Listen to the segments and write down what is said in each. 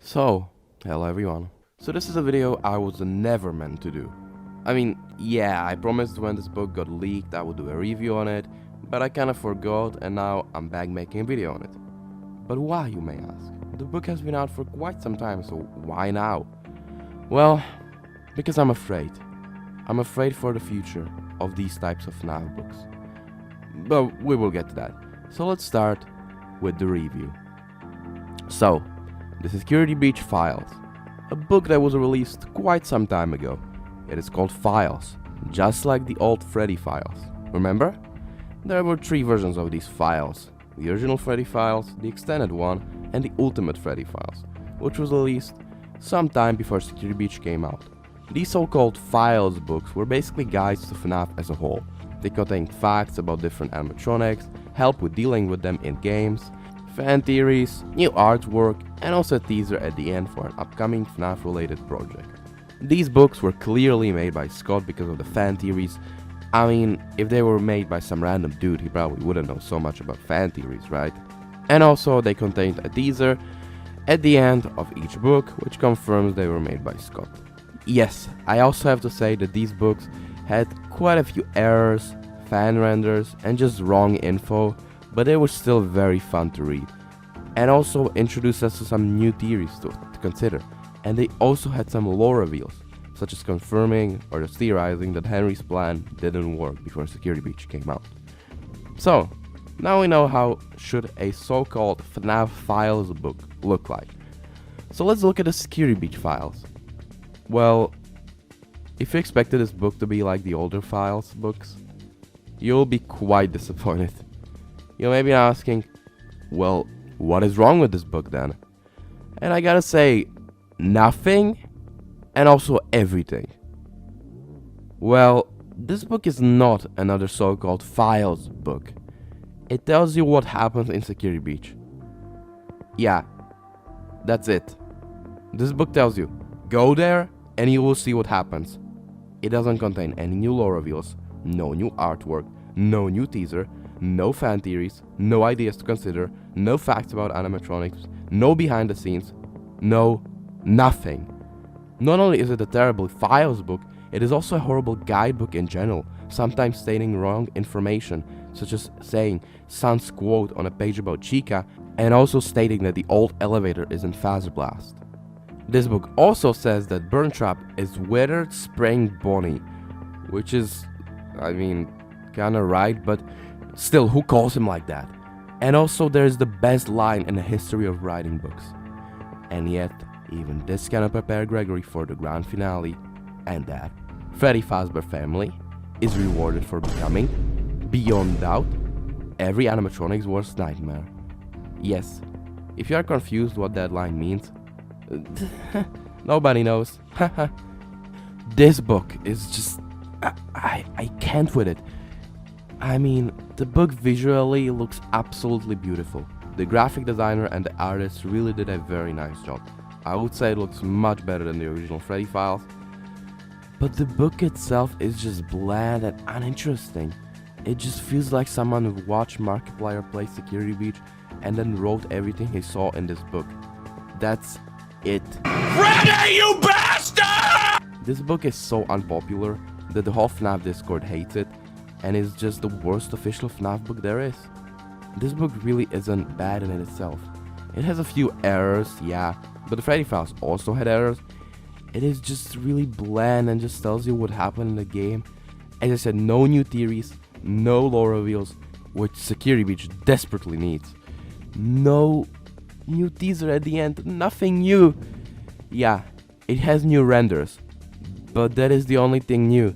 So, hello everyone. So this is a video I was never meant to do. I mean, yeah, I promised when this book got leaked I would do a review on it, but I kinda forgot and now I'm back making a video on it. But why, you may ask? The book has been out for quite some time, so why now? Well, because I'm afraid. I'm afraid for the future of these types of FNAF books. But we will get to that. So let's start with the review. So, the Security Breach Files, a book that was released quite some time ago. It is called Files, just like the old Freddy files. Remember? There were 3 versions of these files: the original Freddy files, the extended one, and the Ultimate Freddy files, which was released some time before Security Breach came out. These so-called Files books were basically guides to FNAF as a whole. They contained facts about different animatronics, help with dealing with them in games, fan theories, new artwork, and also a teaser at the end for an upcoming FNAF related project. These books were clearly made by Scott because of the fan theories. I mean, if they were made by some random dude, he probably wouldn't know so much about fan theories, right? And also they contained a teaser at the end of each book, which confirms they were made by Scott. Yes, I also have to say that these books had quite a few errors, fan renders, and just wrong info, but they were still very fun to read, and also introduced us to some new theories to consider. And they also had some lore reveals, such as confirming or just theorizing that Henry's plan didn't work before Security Breach came out. So, now we know how should a so-called FNAF Files book look like. So let's look at the Security Breach Files. Well, if you expected this book to be like the older Files books, you'll be quite disappointed. You may be asking, well, what is wrong with this book then? And I gotta say, nothing and also everything. Well, this book is not another so-called Files book. It tells you what happens in Security Breach. Yeah, that's it. This book tells you, go there and you will see what happens. It doesn't contain any new lore reveals, no new artwork, no new teaser, no fan theories, no ideas to consider, no facts about animatronics, no behind the scenes, no nothing. Not only is it a terrible Files book, it is also a horrible guidebook in general, sometimes stating wrong information, such as saying Sun's quote on a page about Chica, and also stating that the old elevator is in Fazer Blast. This book also says that Burntrap is Withered Spring Bonnie, which is, I mean, kinda right, but still, who calls him like that? And also there's the best line in the history of writing books. And yet, even this cannot prepare Gregory for the grand finale, and that Freddy Fazbear family is rewarded for becoming, beyond doubt, every animatronic's worst nightmare. Yes, if you are confused what that line means, nobody knows. This book is just... I can't with it. I mean, the book visually looks absolutely beautiful. The graphic designer and the artist really did a very nice job. I would say it looks much better than the original Freddy files. But the book itself is just bland and uninteresting. It just feels like someone who watched Markiplier play Security Breach and then wrote everything he saw in this book. That's it. Freddy, you bastard! This book is so unpopular that the whole FNAF Discord hates it, and is just the worst official FNAF book there is. This book really isn't bad in itself. It has a few errors, yeah, but the Freddy files also had errors. It is just really bland and just tells you what happened in the game. As I said, no new theories, no lore reveals, which Security Breach desperately needs. No new teaser at the end, nothing new. Yeah, it has new renders, but that is the only thing new.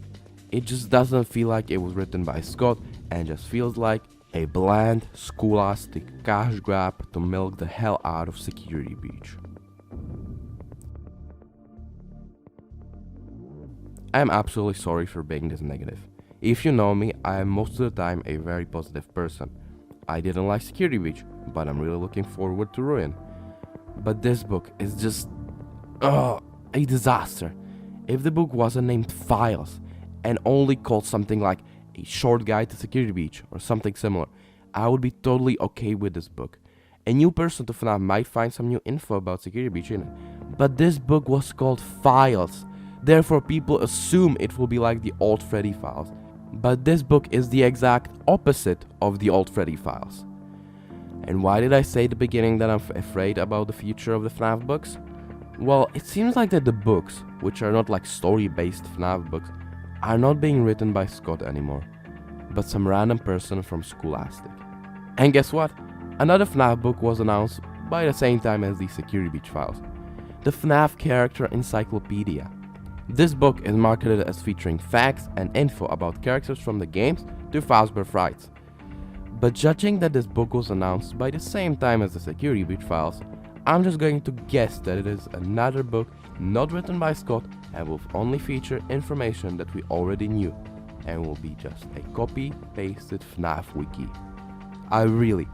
It just doesn't feel like it was written by Scott and just feels like a bland, scholastic cash grab to milk the hell out of Security Breach. I am absolutely sorry for being this negative. If you know me, I am most of the time a very positive person. I didn't like Security Breach, but I'm really looking forward to Ruin. But this book is just... a disaster. If the book wasn't named Files, and only called something like A Short Guide to Security Breach or something similar, I would be totally okay with this book. A new person to FNAF might find some new info about security breach in it. But this book was called Files. Therefore people assume it will be like the old Freddy files. But this book is the exact opposite of the old Freddy files. And why did I say at the beginning that I'm afraid about the future of the FNAF books? Well, it seems like that the books, which are not like story-based FNAF books, are not being written by Scott anymore, but some random person from Scholastic. And guess what? Another FNAF book was announced by the same time as the Security Breach files. The FNAF Character Encyclopedia. This book is marketed as featuring facts and info about characters from the games to Fazbear rights. But judging that this book was announced by the same time as the Security Breach files, I'm just going to guess that it is another book not written by Scott and will only feature information that we already knew and will be just a copy-pasted FNAF wiki. I really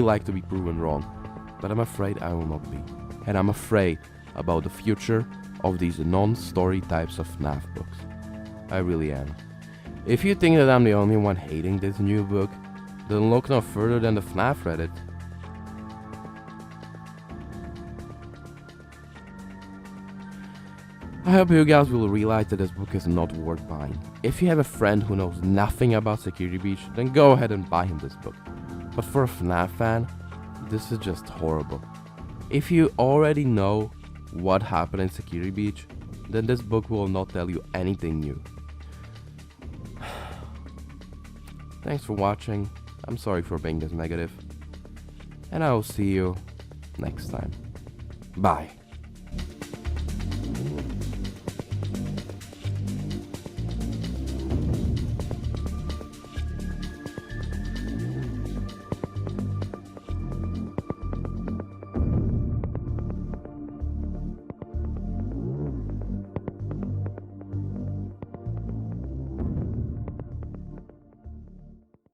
like to be proven wrong, but I'm afraid I will not be. And I'm afraid about the future of these non-story types of FNAF books. I really am. If you think that I'm the only one hating this new book, then look no further than the FNAF Reddit. I hope you guys will realize that this book is not worth buying. If you have a friend who knows nothing about Security Breach, then go ahead and buy him this book. But for a FNAF fan, this is just horrible. If you already know what happened in Security Breach, then this book will not tell you anything new. Thanks for watching. I'm sorry for being this negative. And I will see you next time. Bye.